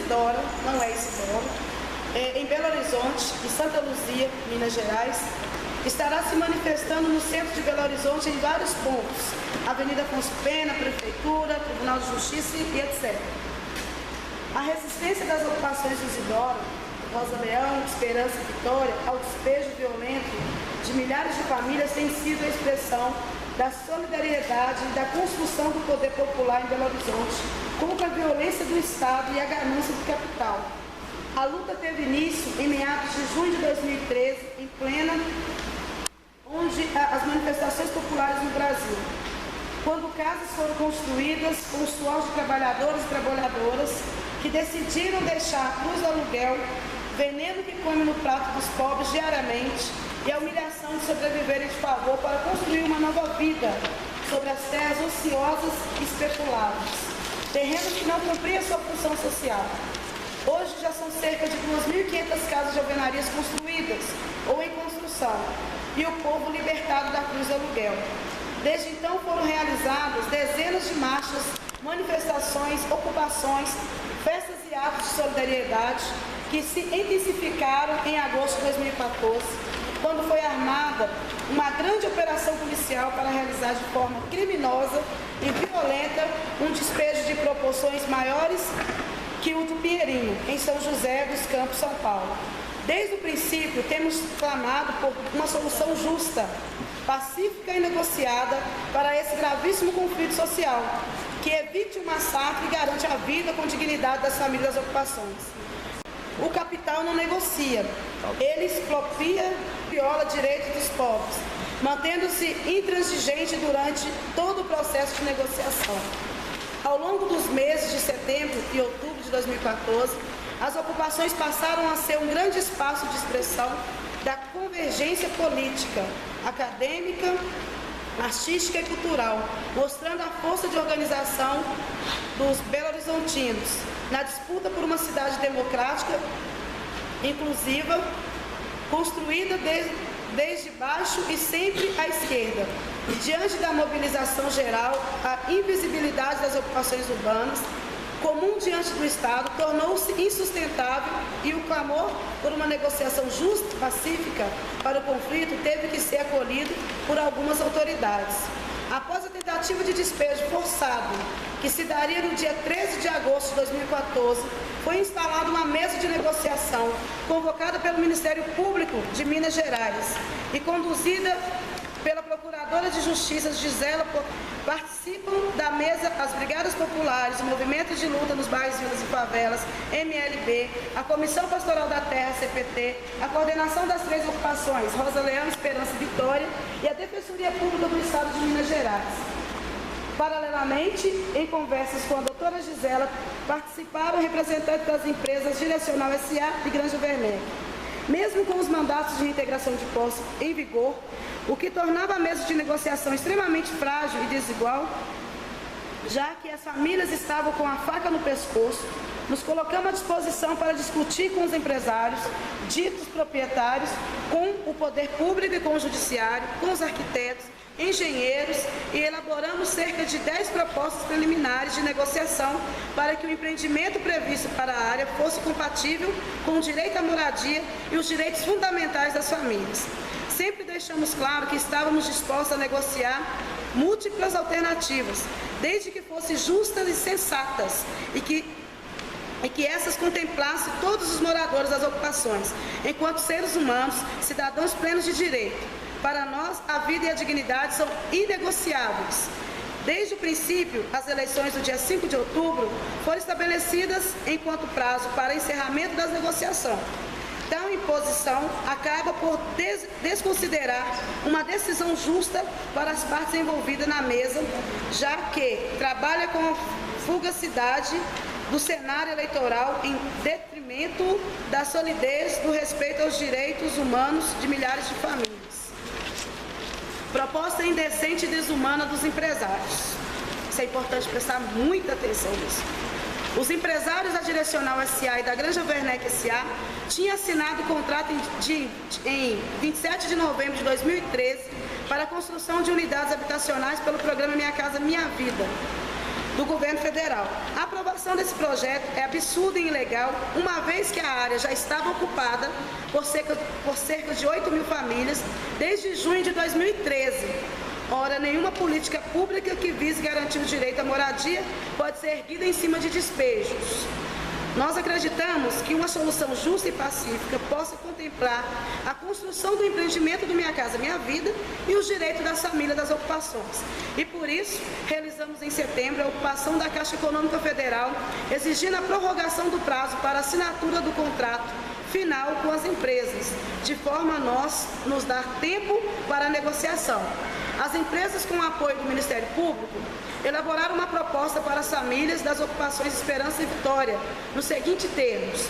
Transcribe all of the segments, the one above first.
Isidora, não é Isidora, em Belo Horizonte, em Santa Luzia, Minas Gerais, estará se manifestando no centro de Belo Horizonte em vários pontos, Avenida Afonso Pena, Prefeitura, Tribunal de Justiça e etc. A resistência das ocupações de Isidora, Rosa Leão, Esperança e Vitória ao despejo violento de milhares de famílias tem sido a expressão da solidariedade e da construção do poder popular em Belo Horizonte contra a violência do Estado e a ganância do capital. A luta teve início em meados de junho de 2013, em plena, onde as manifestações populares no Brasil, quando casas foram construídas com o suor de trabalhadores e trabalhadoras que decidiram deixar a cruz do aluguel, veneno que come no prato dos pobres diariamente e a humilhação de sobreviverem de favor para construir uma nova vida sobre as terras ociosas e especuladas, terrenos que não cumpriam sua função social. Hoje já são cerca de 2.500 casas de alvenarias construídas ou em construção e o povo libertado da cruz do aluguel. Desde então foram realizadas dezenas de marchas, manifestações, ocupações, festas e atos de solidariedade que se intensificaram em agosto de 2014, quando foi armada uma grande operação policial para realizar de forma criminosa e violenta um despejo de proporções maiores que o do Pinheirinho, em São José dos Campos, São Paulo. Desde o princípio, temos clamado por uma solução justa, pacífica e negociada para esse gravíssimo conflito social, que evite o massacre e garante a vida com dignidade das famílias das ocupações. O capital não negocia, ele expropria e viola direitos dos povos, mantendo-se intransigente durante todo o processo de negociação. Ao longo dos meses de setembro e outubro de 2014, as ocupações passaram a ser um grande espaço de expressão da convergência política, acadêmica, artística e cultural, mostrando a força de organização dos belo-horizontinos na disputa por uma cidade democrática, inclusiva, construída desde baixo e sempre à esquerda. E diante da mobilização geral, a invisibilidade das ocupações urbanas, comum diante do Estado, tornou-se insustentável e o clamor por uma negociação justa e pacífica para o conflito teve que ser acolhido por algumas autoridades. Após a tentativa de despejo forçado, que se daria no dia 13 de agosto de 2014, foi instalada uma mesa de negociação convocada pelo Ministério Público de Minas Gerais e conduzida pela Procuradora de Justiça, Gisela. Participam da mesa as Brigadas Populares, o Movimento de Luta nos Bairros, Vilas e Favelas, MLB, a Comissão Pastoral da Terra, CPT, a Coordenação das 3 Ocupações, Rosa Leão, Esperança e Vitória, e a Defensoria Pública do Estado de Minas Gerais. Paralelamente, em conversas com a doutora Gisela, participaram representantes das empresas Direcional S.A. e Granja Werneck. Mesmo com os mandatos de reintegração de posse em vigor, o que tornava a mesa de negociação extremamente frágil e desigual, já que as famílias estavam com a faca no pescoço, nos colocamos à disposição para discutir com os empresários, ditos proprietários, com o poder público e com o judiciário, com os arquitetos, engenheiros e elaboramos cerca de 10 propostas preliminares de negociação para que o empreendimento previsto para a área fosse compatível com o direito à moradia e os direitos fundamentais das famílias. Sempre deixamos claro que estávamos dispostos a negociar múltiplas alternativas, desde que fossem justas e sensatas e que essas contemplassem todos os moradores das ocupações, enquanto seres humanos, cidadãos plenos de direito. Para nós, a vida e a dignidade são inegociáveis. Desde o princípio, as eleições do dia 5 de outubro foram estabelecidas enquanto prazo para encerramento das negociações. Tal imposição acaba por desconsiderar uma decisão justa para as partes envolvidas na mesa, já que trabalha com a fugacidade do cenário eleitoral em detrimento da solidez do respeito aos direitos humanos de milhares de famílias. Proposta indecente e desumana dos empresários. Isso é importante prestar muita atenção nisso. Os empresários da Direcional S.A. e da Granja Werneck S.A. tinham assinado o contrato em 27 de novembro de 2013 para a construção de unidades habitacionais pelo programa Minha Casa Minha Vida. do governo federal. A aprovação desse projeto é absurda e ilegal, uma vez que a área já estava ocupada por cerca de 8 mil famílias desde junho de 2013. Ora, nenhuma política pública que vise garantir o direito à moradia pode ser erguida em cima de despejos. Nós acreditamos que uma solução justa e pacífica possa contemplar a construção do empreendimento do Minha Casa Minha Vida e os direitos das famílias das ocupações. E por isso, realizamos em setembro a ocupação da Caixa Econômica Federal, exigindo a prorrogação do prazo para assinatura do contrato final com as empresas, de forma a nos dar tempo para a negociação. As empresas, com o apoio do Ministério Público, elaboraram uma proposta para as famílias das ocupações Esperança e Vitória, nos seguintes termos: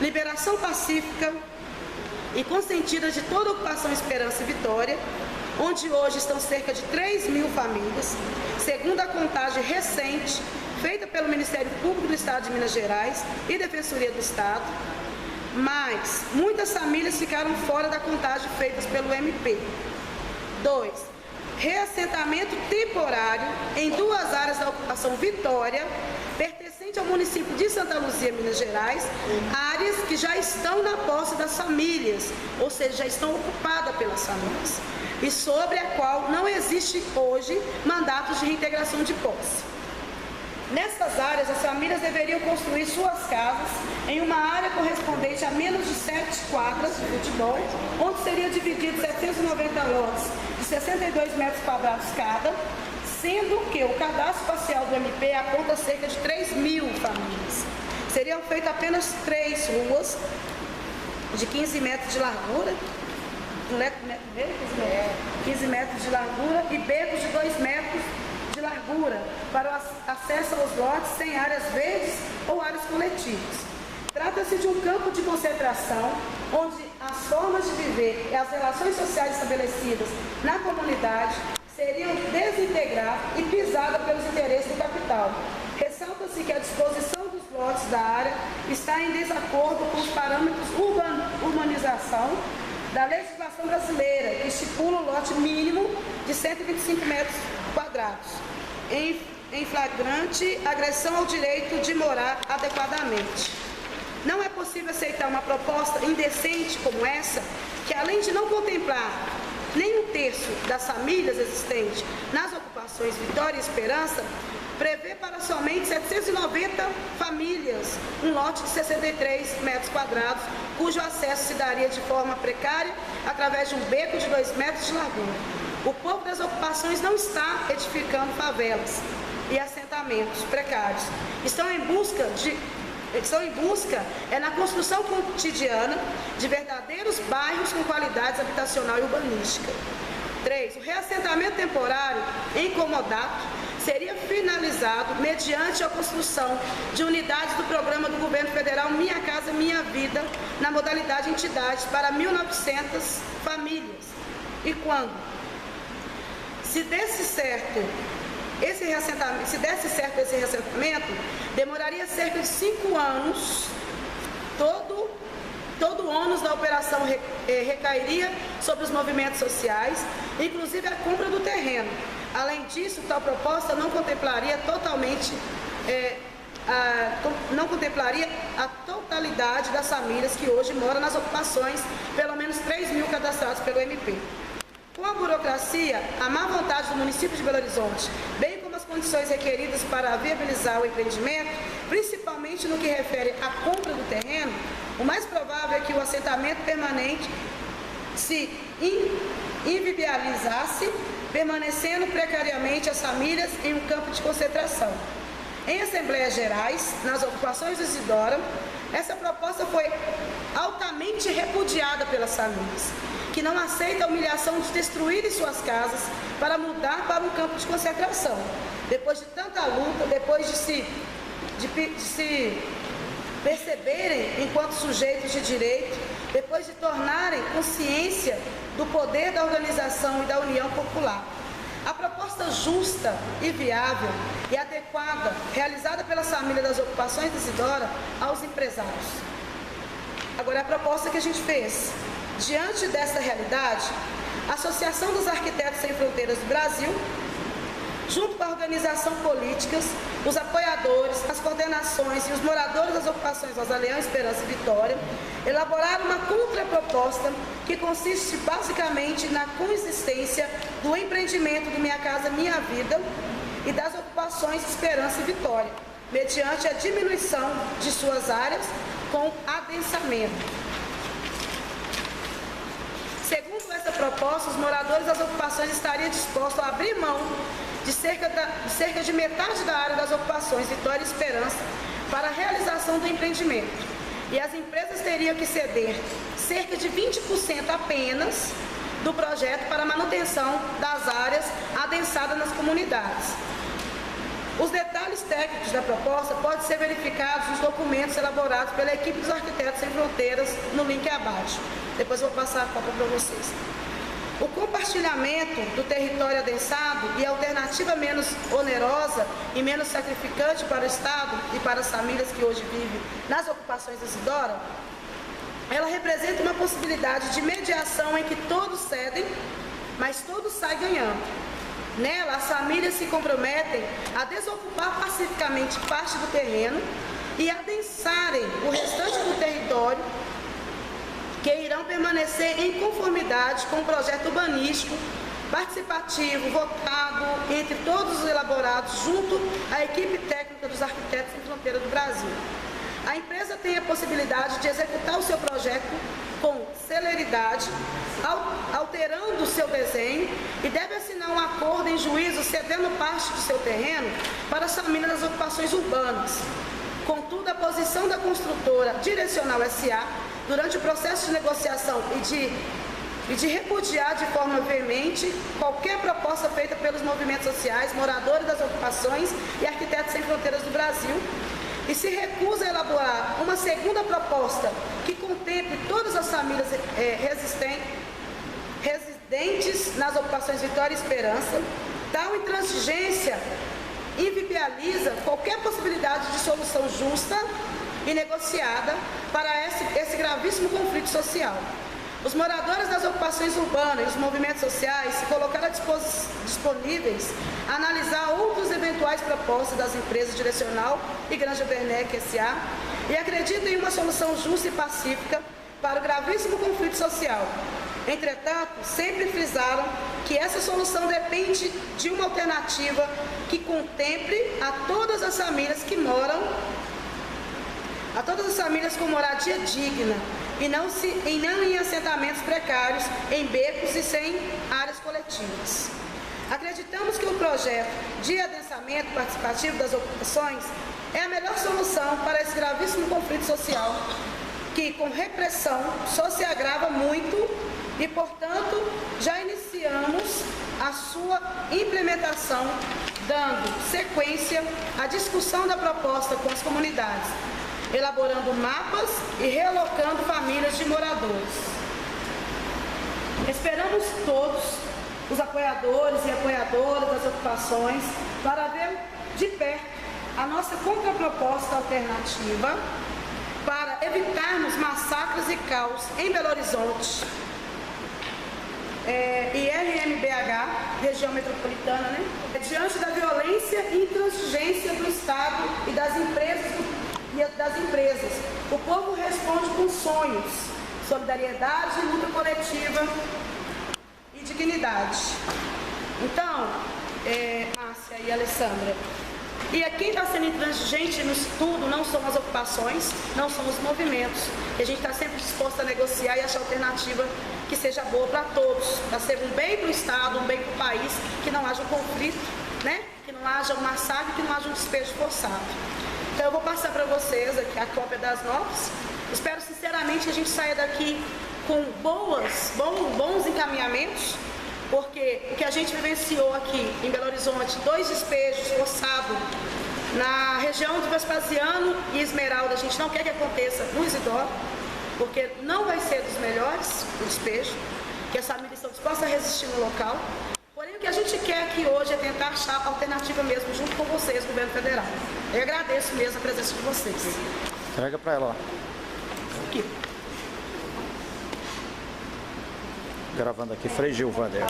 liberação pacífica e consentida de toda a ocupação Esperança e Vitória, onde hoje estão cerca de 3 mil famílias, segundo a contagem recente feita pelo Ministério Público do Estado de Minas Gerais e Defensoria do Estado, mas muitas famílias ficaram fora da contagem feita pelo MP. 2. Reassentamento temporário em 2 áreas da ocupação Vitória, pertencente ao município de Santa Luzia, Minas Gerais, áreas que já estão na posse das famílias, ou seja, já estão ocupadas pelas famílias, e sobre a qual não existe hoje mandatos de reintegração de posse. Nessas áreas, as famílias deveriam construir suas casas em uma área correspondente a menos de 7 quadras de futebol, onde seria dividido 790 lotes de 62 metros quadrados cada, sendo que o cadastro parcial do MP aponta cerca de 3 mil famílias. Seriam feitas apenas 3 ruas de 15 metros de largura, 15 metros de largura e becos de 2 metros de largura para o acesso aos lotes sem áreas verdes ou áreas coletivas. Trata-se de um campo de concentração onde as formas de viver e as relações sociais estabelecidas na comunidade seriam desintegradas e pisadas pelos interesses do capital. Ressalta-se que a disposição dos lotes da área está em desacordo com os parâmetros urbanização da legislação brasileira, que estipula o lote mínimo de 125 metros quadrados, em flagrante agressão ao direito de morar adequadamente. Não é possível aceitar uma proposta indecente como essa, que além de não contemplar nem 1/3 das famílias existentes nas ocupações Vitória e Esperança, prevê para somente 790 famílias um lote de 63 metros quadrados, cujo acesso se daria de forma precária através de um beco de 2 metros de largura. O povo das ocupações não está edificando favelas e assentamentos precários. Estão em busca na construção cotidiana de verdadeiros bairros com qualidades habitacional e urbanística. 3. O reassentamento temporário em comodato seria finalizado mediante a construção de unidades do programa do governo federal Minha Casa Minha Vida, na modalidade entidades, para 1.900 famílias. E quando? Se desse certo esse reassentamento, demoraria cerca de 5 anos, todo o ônus da operação recairia sobre os movimentos sociais, inclusive a compra do terreno. Além disso, tal proposta não contemplaria a totalidade das famílias que hoje moram nas ocupações, pelo menos 3 mil cadastrados pelo MP. Com a burocracia, a má vontade do município de Belo Horizonte, bem como as condições requeridas para viabilizar o empreendimento, principalmente no que refere à compra do terreno, o mais provável é que o assentamento permanente se inviabilizasse, permanecendo precariamente as famílias em um campo de concentração. Em Assembleias Gerais, nas ocupações do Isidora, essa proposta foi altamente repudiada pelas famílias, que não aceitam a humilhação de destruírem suas casas para mudar para um campo de concentração. Depois de tanta luta, depois de se perceberem enquanto sujeitos de direito, depois de tornarem consciência do poder da organização e da união popular. A proposta justa e viável e adequada, realizada pelas famílias das ocupações de Isidora aos empresários. Agora, a proposta que a gente fez. Diante dessa realidade, a Associação dos Arquitetos Sem Fronteiras do Brasil, junto com a organização políticas, os apoiadores, as coordenações e os moradores das ocupações Rosa Leão, Esperança e Vitória, elaboraram uma contraproposta que consiste basicamente na coexistência do empreendimento do Minha Casa Minha Vida e das ocupações Esperança e Vitória, mediante a diminuição de suas áreas com adensamento. Segundo essa proposta, os moradores das ocupações estariam dispostos a abrir mão de cerca de metade da área das ocupações Vitória e Esperança para a realização do empreendimento. E as empresas teriam que ceder cerca de 20% apenas do projeto para a manutenção das áreas adensadas nas comunidades. Os detalhes técnicos da proposta podem ser verificados nos documentos elaborados pela equipe dos Arquitetos Sem Fronteiras no link abaixo. Depois eu vou passar a cópia para vocês. O compartilhamento do território adensado e a alternativa menos onerosa e menos sacrificante para o Estado e para as famílias que hoje vivem nas ocupações Isidora, ela representa uma possibilidade de mediação em que todos cedem, mas todos saem ganhando. Nela, as famílias se comprometem a desocupar pacificamente parte do terreno e adensarem o restante do território, que irão permanecer em conformidade com o projeto urbanístico participativo, votado entre todos os elaborados junto à equipe técnica dos Arquitetos Sem Fronteira do Brasil. A empresa tem a possibilidade de executar o seu projeto com celeridade, alterando o seu desenho, e deve assinar um acordo em juízo cedendo parte do seu terreno para as famílias das ocupações urbanas. Contudo, a posição da construtora Direcional S.A. durante o processo de negociação e de repudiar de forma veemente qualquer proposta feita pelos movimentos sociais, moradores das ocupações e Arquitetos Sem Fronteiras do Brasil, e se recusa a elaborar uma segunda proposta que contemple todas as famílias residentes nas ocupações Vitória e Esperança. Tal intransigência inviabiliza qualquer possibilidade de solução justa e negociada para esse gravíssimo conflito social. Os moradores das ocupações urbanas e os movimentos sociais se colocaram disponíveis a analisar outras eventuais propostas das empresas Direcional e Granja Werneck S.A. e acreditam em uma solução justa e pacífica para o gravíssimo conflito social. Entretanto, sempre frisaram que essa solução depende de uma alternativa que contemple a todas as famílias que moram, a todas as famílias com moradia digna, e não em assentamentos precários, em becos e sem áreas coletivas. Acreditamos que o projeto de adensamento participativo das ocupações é a melhor solução para esse gravíssimo conflito social, que com repressão só se agrava muito e, portanto, já iniciamos a sua implementação, dando sequência à discussão da proposta com as comunidades, elaborando mapas e relocando famílias de moradores. Esperamos todos os apoiadores e apoiadoras das ocupações para ver de perto a nossa contraproposta alternativa para evitarmos massacres e caos em Belo Horizonte e RMBH, região metropolitana, né? Diante da violência e intransigência do Estado e das empresas, o povo responde com sonhos, solidariedade, luta coletiva e dignidade. Então, Márcia e Alessandra, e quem está sendo intransigente nisso tudo não são as ocupações, não são os movimentos. E a gente está sempre disposto a negociar e achar alternativa que seja boa para todos, para ser um bem para o Estado, um bem para o país, que não haja um conflito, né? Que não haja um massacre, que não haja um despejo forçado. Então eu vou passar para vocês aqui a cópia das notas. Espero sinceramente que a gente saia daqui com bons encaminhamentos, porque o que a gente vivenciou aqui em Belo Horizonte, 2 despejos forçados na região de Vespasiano e Esmeralda, a gente não quer que aconteça no Isidoro, porque não vai ser dos melhores o despejo, que as famílias estão dispostas a resistir no local. Porém, o que a gente quer aqui hoje é tentar achar alternativa mesmo, junto com vocês, governo federal. Eu agradeço mesmo a presença de vocês. Entrega para ela, ó. Aqui. Gravando aqui, Frei Gilvander.